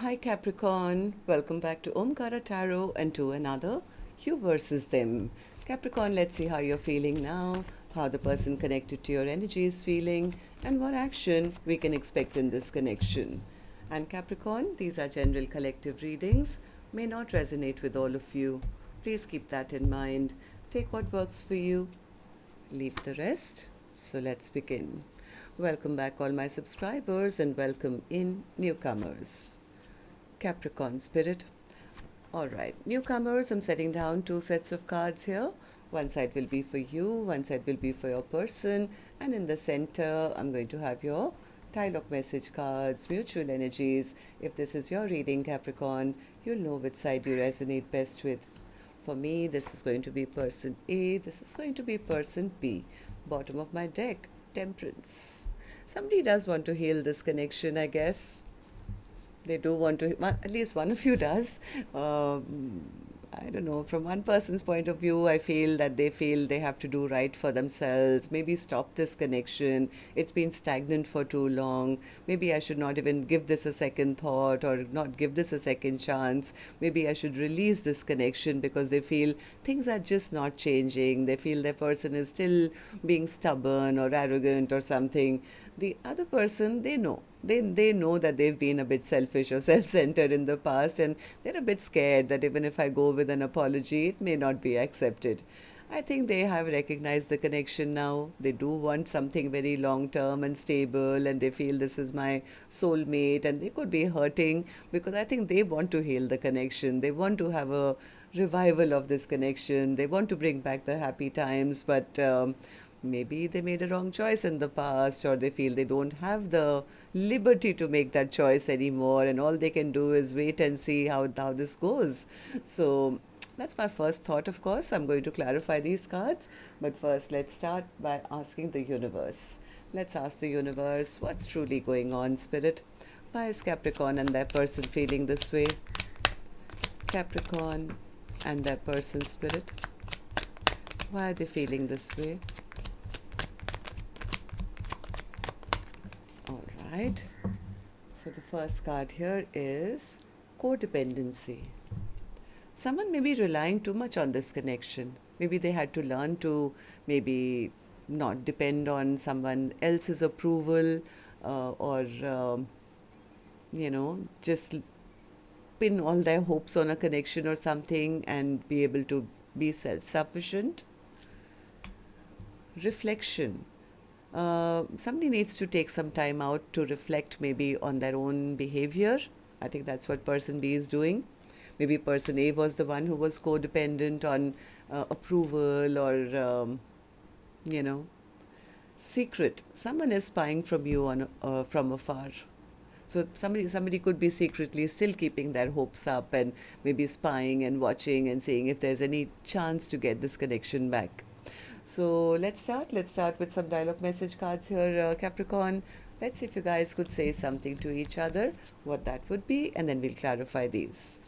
Hi Capricorn, welcome back to Omkaratarot and to another You versus Them. Capricorn, let's see how you're feeling now, how the person connected to your energy is feeling, and what action we can expect in this connection. And Capricorn, these are general collective readings, may not resonate with all of you. Please keep that in mind. Take what works for you, leave the rest. So let's begin. Welcome back, all my subscribers, and welcome in newcomers. Capricorn spirit. Alright, newcomers, I'm setting down two sets of cards here. One side will be for you, one side will be for your person, and in the center, I'm going to have your dialogue message cards, mutual energies. If this is your reading, Capricorn, you'll know which side you resonate best with. For me, this is going to be person A, this is going to be person B. Bottom of my deck, Temperance. Somebody does want to heal this connection, I guess. They do want to, at least one of you does. I don't know, from one person's point of view, I feel that they feel they have to do right for themselves, maybe stop this connection. It's been stagnant for too long. Maybe I should not even give this a second thought or not give this a second chance. Maybe I should release this connection because they feel things are just not changing. They feel their person is still being stubborn or arrogant or something. The other person, they know. They know that they've been a bit selfish or self-centered in the past, and they're a bit scared that even if I go with an apology, it may not be accepted. I think they have recognized the connection now. They do want something very long-term and stable, and they feel this is my soulmate, and they could be hurting because I think they want to heal the connection. They want to have a revival of this connection. They want to bring back the happy times, but maybe they made a wrong choice in the past, or they feel they don't have the liberty to make that choice anymore, and all they can do is wait and see how this goes. So that's my first thought. Of course, I'm going to clarify these cards, but first let's start by asking the universe. Let's ask the universe what's truly going on, spirit. Why is Capricorn and their person feeling this way? Capricorn and their person, spirit. Why are they feeling this way? Right. So the first card here is codependency. Someone may be relying too much on this connection. Maybe they had to learn to maybe not depend on someone else's approval, or just pin all their hopes on a connection or something and be able to be self-sufficient. Reflection. Somebody needs to take some time out to reflect maybe on their own behavior. I think that's what person B is doing. Maybe person A was the one who was codependent on approval or, secret. Someone is spying from you from afar. So somebody could be secretly still keeping their hopes up and maybe spying and watching and seeing if there's any chance to get this connection back. So let's start with some dialogue message cards here, Capricorn. Let's see if you guys could say something to each other, what that would be, and then we'll clarify these.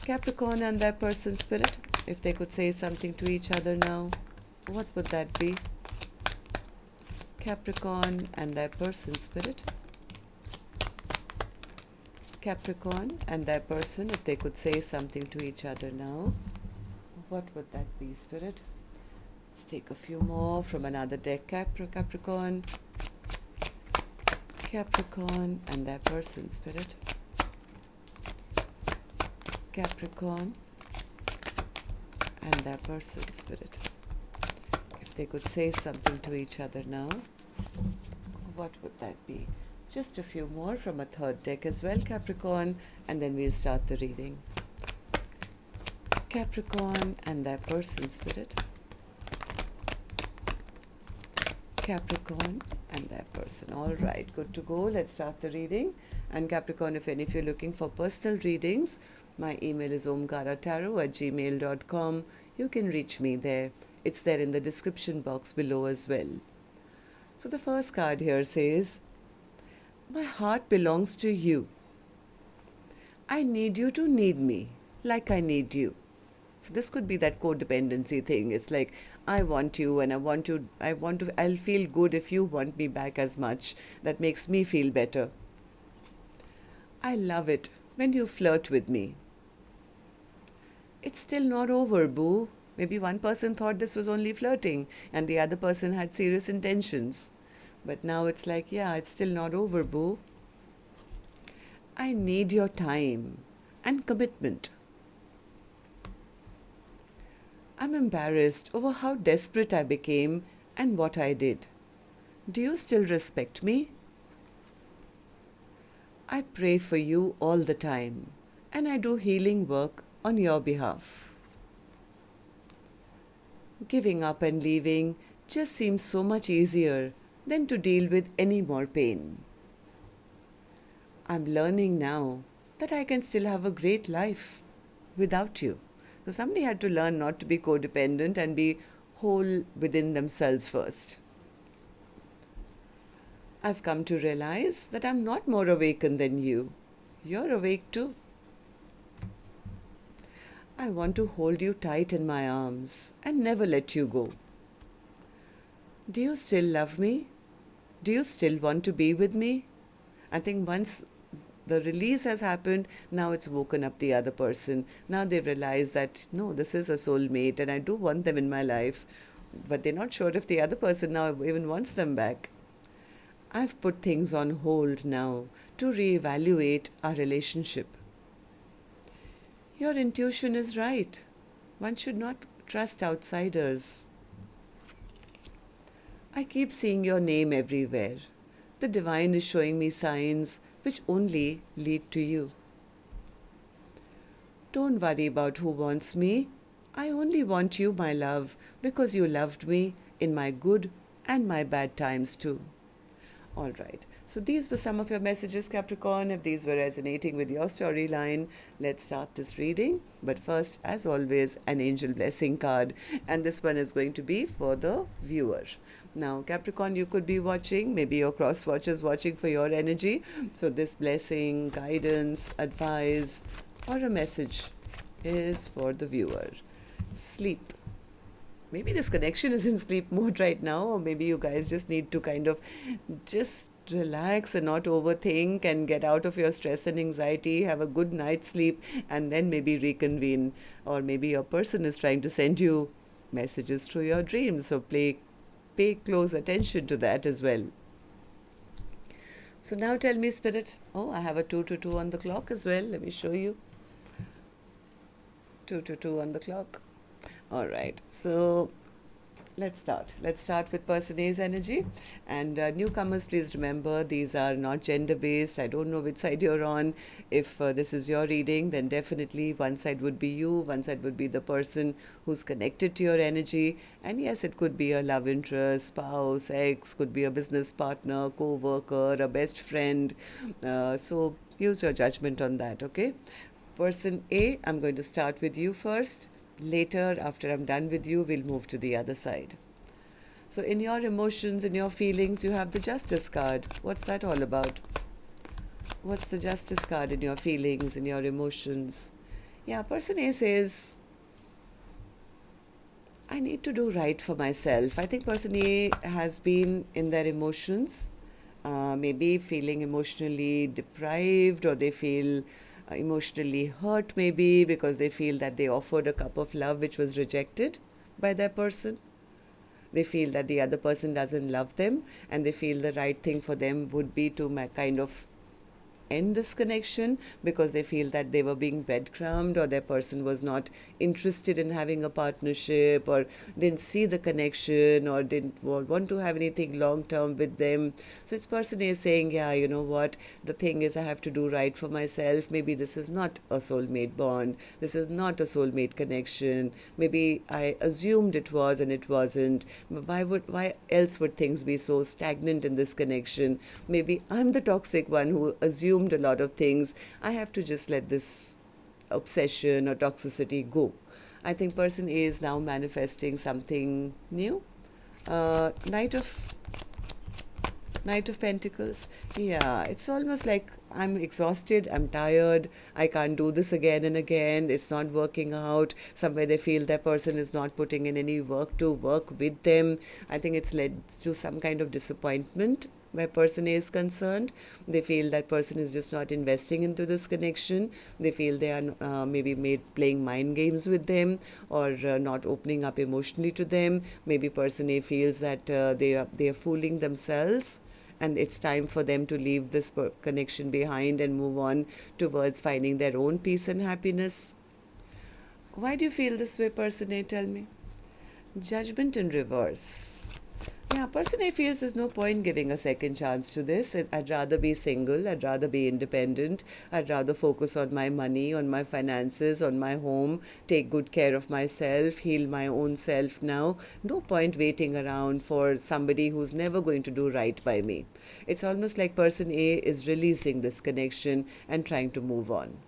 Capricorn and their person, spirit, if they could say something to each other now, what would that be? Capricorn and their person, spirit. Capricorn and their person, if they could say something to each other now, what would that be, spirit? Let's take a few more from another deck. Capricorn. Capricorn and their person, spirit. Capricorn and their person, spirit. If they could say something to each other now, what would that be? Just a few more from a third deck as well, Capricorn, and then we'll start the reading. Capricorn and their person, spirit. Capricorn and their person. All right, good to go. Let's start the reading. And Capricorn, if any of you're looking for personal readings, my email is omkaratarot@gmail.com. You can reach me there. It's there in the description box below as well. So the first card here says, my heart belongs to you. I need you to need me like I need you. So this could be that codependency thing. It's like, I want you and I'll feel good if you want me back as much. That makes me feel better. I love it when you flirt with me. It's still not over, boo. Maybe one person thought this was only flirting and the other person had serious intentions. But now it's like, yeah, it's still not over, boo. I need your time and commitment. I'm embarrassed over how desperate I became and what I did. Do you still respect me? I pray for you all the time, and I do healing work on your behalf. Giving up and leaving just seems so much easier than to deal with any more pain. I'm learning now that I can still have a great life without you. So somebody had to learn not to be codependent and be whole within themselves first. I've come to realize that I'm not more awakened than you. You're awake too. I want to hold you tight in my arms and never let you go. Do you still love me? Do you still want to be with me? I think once the release has happened, now it's woken up the other person. Now they realize that, no, this is a soulmate and I do want them in my life. But they're not sure if the other person now even wants them back. I've put things on hold now to reevaluate our relationship. Your intuition is right. One should not trust outsiders. I keep seeing your name everywhere. The divine is showing me signs which only lead to you. Don't worry about who wants me. I only want you, my love, because you loved me in my good and my bad times too. All right. So these were some of your messages, Capricorn. If these were resonating with your storyline, let's start this reading. But first, as always, an angel blessing card. And this one is going to be for the viewer. Now, Capricorn, you could be watching. Maybe your cross watch is watching for your energy. So this blessing, guidance, advice, or a message is for the viewer. Sleep. Maybe this connection is in sleep mode right now, or maybe you guys just need to kind of just relax and not overthink and get out of your stress and anxiety, have a good night's sleep, and then maybe reconvene. Or maybe your person is trying to send you messages through your dreams, so pay close attention to that as well. So now tell me, Spirit. Oh, I have a 222 on the clock as well. Let me show you. 222 on the clock. All right, so let's start. Let's start with person A's energy. And newcomers, please remember, these are not gender-based. I don't know which side you're on. If this is your reading, then definitely one side would be you, one side would be the person who's connected to your energy. And yes, it could be a love interest, spouse, ex, could be a business partner, co-worker, a best friend. So use your judgment on that, okay? Person A, I'm going to start with you first. Later, after I'm done with you, we'll move to the other side. So in your emotions, in your feelings, you have the Justice card. What's that all about? What's the Justice card in your feelings, in your emotions? Yeah, person A says, I need to do right for myself. I think person A has been in their emotions, maybe feeling emotionally deprived, or they feel emotionally hurt maybe because they feel that they offered a cup of love which was rejected by their person. They feel that the other person doesn't love them, and they feel the right thing for them would be to kind of end this connection because they feel that they were being breadcrumbed, or their person was not interested in having a partnership, or didn't see the connection, or didn't want to have anything long term with them. So this person is saying, yeah, you know what, the thing is I have to do right for myself. Maybe this is not a soulmate bond, this is not a soulmate connection, maybe I assumed it was and it wasn't. Why else would things be so stagnant in this connection? Maybe I'm the toxic one who assumed a lot of things. I have to just let this obsession or toxicity go. I think person A is now manifesting something new. Knight of Pentacles. Yeah, it's almost like I'm exhausted, I'm tired, I can't do this again and again, it's not working out. Somewhere they feel that person is not putting in any work to work with them. I think it's led to some kind of disappointment where person A is concerned. They feel that person is just not investing into this connection. They feel they are maybe playing mind games with them, or not opening up emotionally to them. Maybe person A feels that they are fooling themselves, and it's time for them to leave this connection behind and move on towards finding their own peace and happiness. Why do you feel this way, person A? Tell me. Judgment in reverse. Yeah, person A feels there's no point giving a second chance to this. I'd rather be single. I'd rather be independent. I'd rather focus on my money, on my finances, on my home, take good care of myself, heal my own self now. No point waiting around for somebody who's never going to do right by me. It's almost like person A is releasing this connection and trying to move on.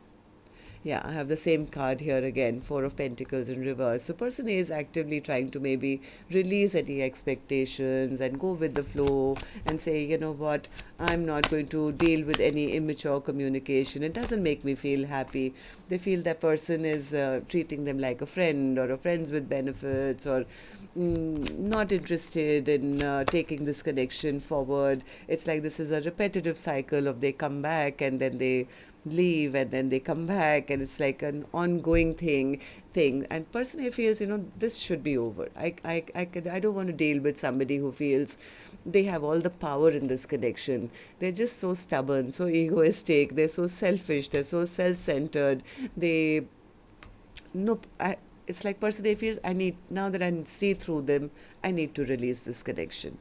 Yeah, I have the same card here again, Four of Pentacles in reverse. So person A is actively trying to maybe release any expectations and go with the flow and say, you know what, I'm not going to deal with any immature communication. It doesn't make me feel happy. They feel that person is treating them like a friend, or a friends with benefits, or not interested in taking this connection forward. It's like this is a repetitive cycle of they come back and then they leave and then they come back, and it's like an ongoing thing. And person A feels, this should be over. I don't want to deal with somebody who feels they have all the power in this connection. They're just so stubborn, so egoistic, they're so selfish, they're so self-centered. It's like person A feels, now that I see through them, I need to release this connection.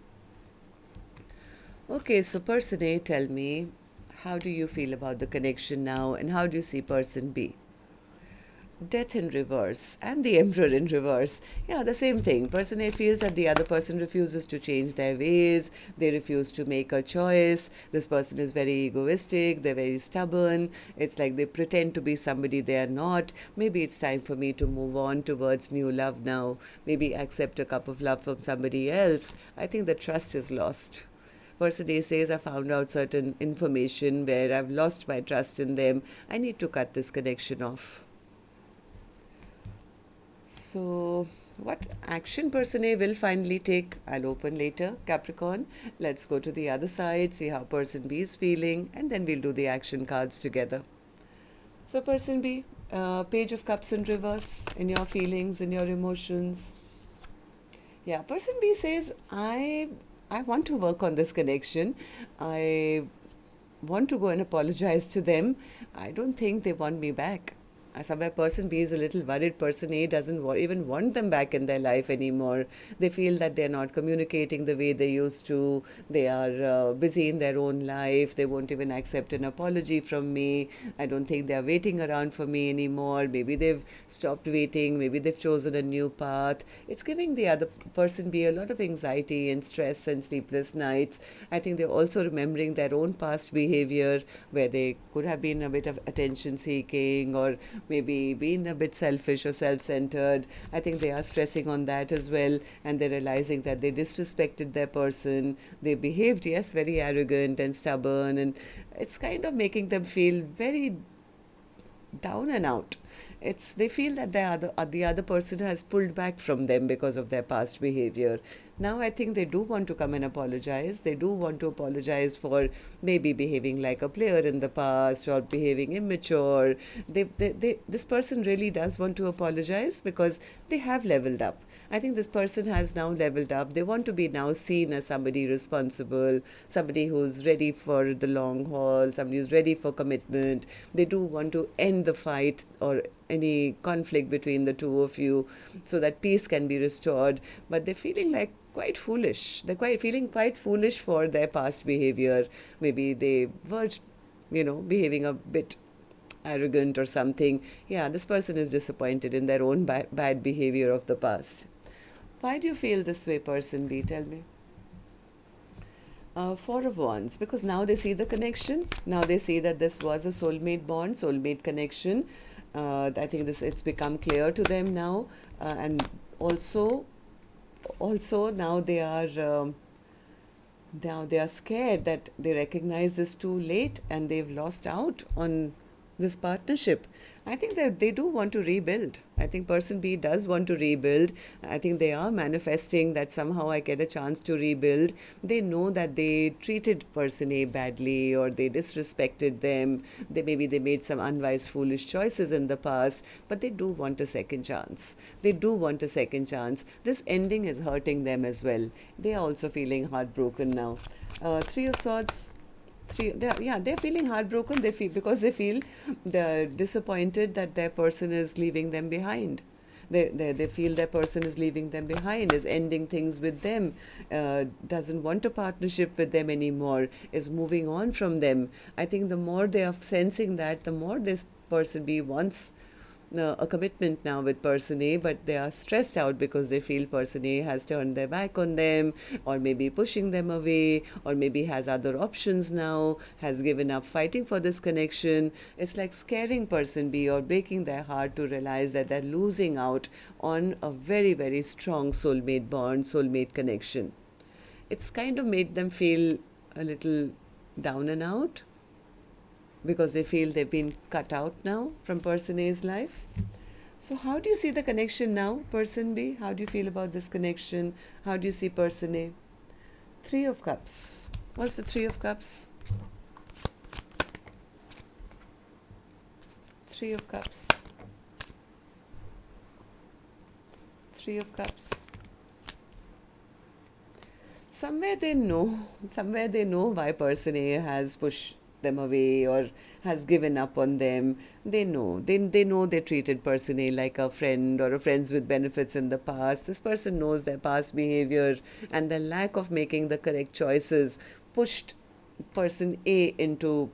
Okay, so person A, tell me, how do you feel about the connection now, and how do you see person B? Death in reverse and the Emperor in reverse. Yeah, the same thing. Person A feels that the other person refuses to change their ways. They refuse to make a choice. This person is very egoistic. They're very stubborn. It's like they pretend to be somebody they are not. Maybe it's time for me to move on towards new love now. Maybe accept a cup of love from somebody else. I think the trust is lost. Person A says, I found out certain information where I've lost my trust in them. I need to cut this connection off. So, what action person A will finally take, I'll open later, Capricorn. Let's go to the other side, see how person B is feeling, and then we'll do the action cards together. So, person B, Page of Cups in reverse, in your feelings, in your emotions. Yeah, person B says, I want to work on this connection. I want to go and apologize to them. I don't think they want me back. Somewhere person B is a little worried. Person A doesn't even want them back in their life anymore. They feel that they're not communicating the way they used to. They are busy in their own life. They won't even accept an apology from me. I don't think they're waiting around for me anymore. Maybe they've stopped waiting. Maybe they've chosen a new path. It's giving the other person B a lot of anxiety and stress and sleepless nights. I think they're also remembering their own past behavior, where they could have been a bit of attention seeking, or maybe being a bit selfish or self-centered. I think they are stressing on that as well, and they're realizing that they disrespected their person. They behaved, yes, very arrogant and stubborn, and it's kind of making them feel very down and out. They feel that the other person has pulled back from them because of their past behavior. Now I think they do want to come and apologize. They do want to apologize for maybe behaving like a player in the past, or behaving immature. This person really does want to apologize because they have leveled up. I think this person has now leveled up. They want to be now seen as somebody responsible, somebody who's ready for the long haul, somebody who's ready for commitment. They do want to end the fight or any conflict between the two of you so that peace can be restored. But they're feeling like quite foolish. They're feeling quite foolish for their past behavior. Maybe they were, behaving a bit arrogant or something. Yeah, this person is disappointed in their own bad behavior of the past. Why do you feel this way, person B? Tell me. Four of Wands, because now they see the connection. Now they see that this was a soulmate bond, soulmate connection. I think it's become clear to them now, and also now they are scared that they recognize this too late, and they've lost out on this partnership. I think that they do want to rebuild. I think person B does want to rebuild. I think they are manifesting that somehow I get a chance to rebuild. They know that they treated person A badly, or they disrespected them. They made some unwise, foolish choices in the past, but they do want a second chance. They do want a second chance. This ending is hurting them as well. They are also feeling heartbroken now. Three of Swords. They're feeling heartbroken. They feel, because they feel they're disappointed that their person is leaving them behind. They feel their person is leaving them behind, is ending things with them, doesn't want a partnership with them anymore, is moving on from them. I think the more they are sensing that, the more this person B wants a commitment now with person A, but they are stressed out because they feel person A has turned their back on them, or maybe pushing them away, or maybe has other options now, has given up fighting for this connection. It's like scaring person B or breaking their heart to realize that they're losing out on a very, very strong soulmate bond, soulmate connection. It's kind of made them feel a little down and out, because they feel they've been cut out now from person A's life. So how do you see the connection now, person B? How do you feel about this connection? How do you see person A? Three of Cups. What's the Three of Cups? Three of Cups. Three of Cups. Somewhere they know why person A has pushed them away or has given up on them. They know they treated person A like a friend or a friends with benefits in the past. This person knows their past behavior, and the lack of making the correct choices pushed person A into,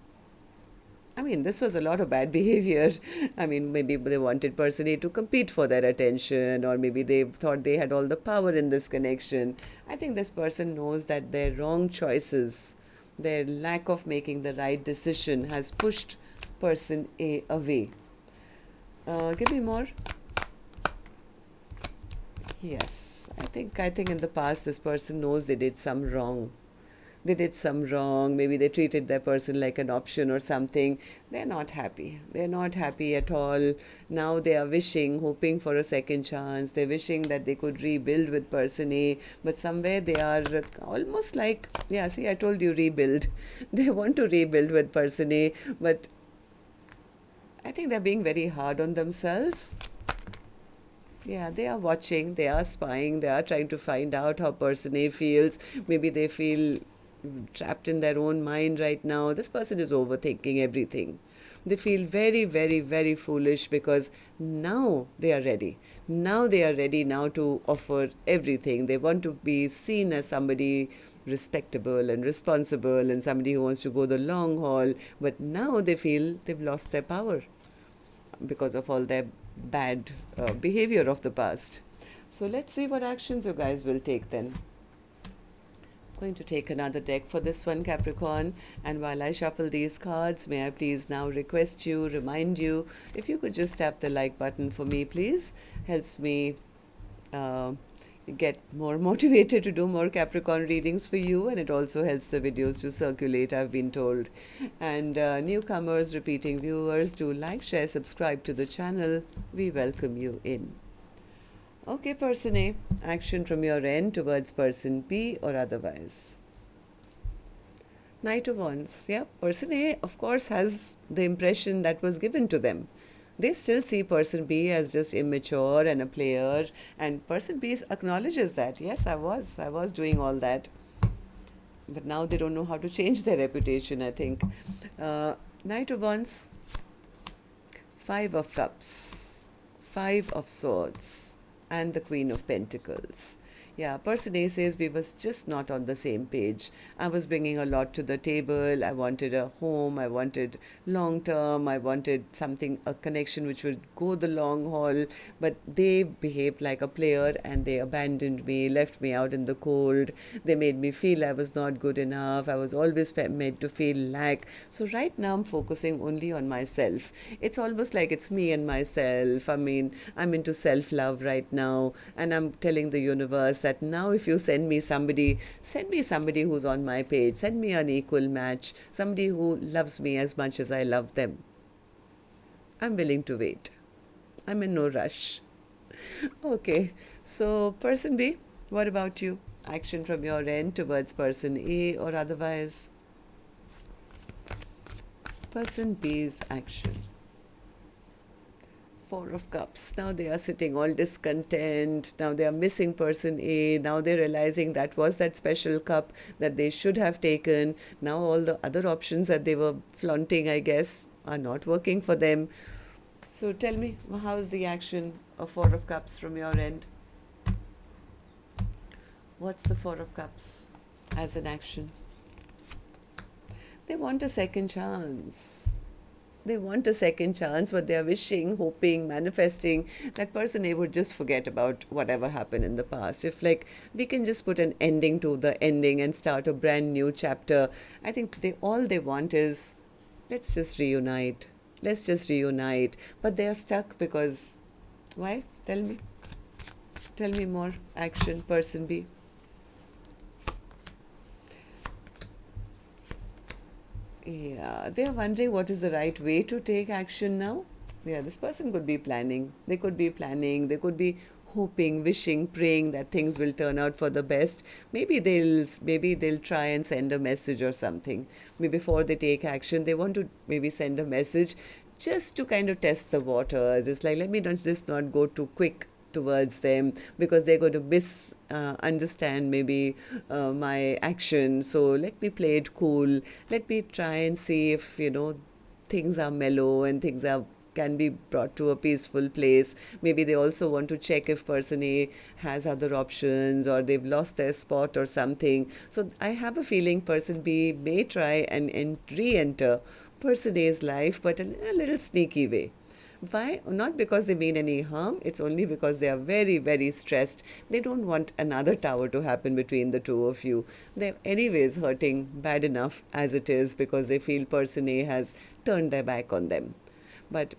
this was a lot of bad behavior. Maybe they wanted person A to compete for their attention, or maybe they thought they had all the power in this connection. I think this person knows that their wrong choices, their lack of making the right decision, has pushed person A away. Give me more. Yes, I think in the past this person knows they did some wrong. Maybe they treated their person like an option or something. They're not happy. They're not happy at all. Now they are hoping for a second chance. They're wishing that they could rebuild with person A, but somewhere they are almost like, see, I told you, rebuild. They want to rebuild with person A, but I think they're being very hard on themselves. Yeah, they are watching, they are spying, they are trying to find out how person A feels. Maybe they feel trapped in their own mind right now. This person is overthinking everything. They feel very, very, very foolish, because now they are ready. Now they are ready now to offer everything. They want to be seen as somebody respectable and responsible, and somebody who wants to go the long haul. But now they feel they've lost their power because of all their bad behavior of the past. So let's see what actions you guys will take then. Going to take another deck for this one, Capricorn, and while I shuffle these cards, may I please now remind you, if you could just tap the like button for me, please. Helps me get more motivated to do more Capricorn readings for you, and it also helps the videos to circulate, I've been told. And newcomers, repeating viewers, do like, share, subscribe to the channel. We welcome you in. Okay, person A, action from your end towards person B or otherwise. Knight of Wands. Yeah, person A, of course, has the impression that was given to them. They still see person B as just immature and a player, and person B acknowledges that. Yes, I was doing all that. But now they don't know how to change their reputation, I think. Knight of Wands, Five of Cups, Five of Swords, and the Queen of Pentacles. Yeah, person A says we was just not on the same page. I was bringing a lot to the table. I wanted a home. I wanted long term. I wanted a connection which would go the long haul. But they behaved like a player, and they abandoned me, left me out in the cold. They made me feel I was not good enough. I was always made to feel lack. So right now I'm focusing only on myself. It's almost like it's me and myself. I'm into self-love right now, and I'm telling the universe that now if you send me somebody who's on my page, send me an equal match, somebody who loves me as much as I love them. I'm willing to wait. I'm in no rush. Okay, so person B, what about you? Action from your end towards person A or otherwise? Person B's action. Four of Cups. Now they are sitting all discontent. Now they are missing person A. Now they're realizing that was that special cup that they should have taken. Now all the other options that they were flaunting, I guess, are not working for them. So tell me, how is the action of Four of Cups from your end? What's the Four of Cups as an action? They want a second chance. They want a second chance, but they are wishing, hoping, manifesting that person A would just forget about whatever happened in the past. If like we can just put an ending to the ending and start a brand new chapter, I think all they want is let's just reunite. Let's just reunite. But they are stuck because why? Tell me. Tell me more. Action, person B. Yeah, they are wondering what is the right way to take action now. Yeah, this person could be planning. They could be planning. They could be hoping, wishing, praying that things will turn out for the best. Maybe they'll try and send a message or something. Maybe before they take action, they want to maybe send a message just to kind of test the waters. It's like let me not go too quick towards them because they're going to misunderstand maybe my action. So let me play it cool. Let me try and see if things are mellow and things are can be brought to a peaceful place. Maybe they also want to check if person A has other options or they've lost their spot or something. So I have a feeling person B may try and re-enter person A's life, but in a little sneaky way. Why? Not because they mean any harm, it's only because they are very, very stressed. They don't want another tower to happen between the two of you. They're anyways hurting bad enough as it is because they feel person A has turned their back on them. But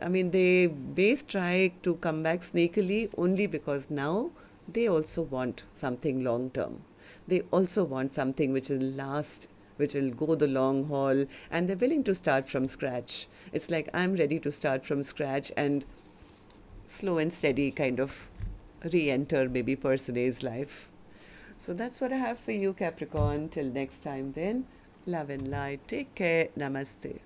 I mean, they may try to come back sneakily only because now they also want something long term. They also want something which will last, which will go the long haul, and they're willing to start from scratch. It's like I'm ready to start from scratch and slow and steady kind of re-enter maybe person A's life. So that's what I have for you, Capricorn. Till next time then, love and light. Take care. Namaste.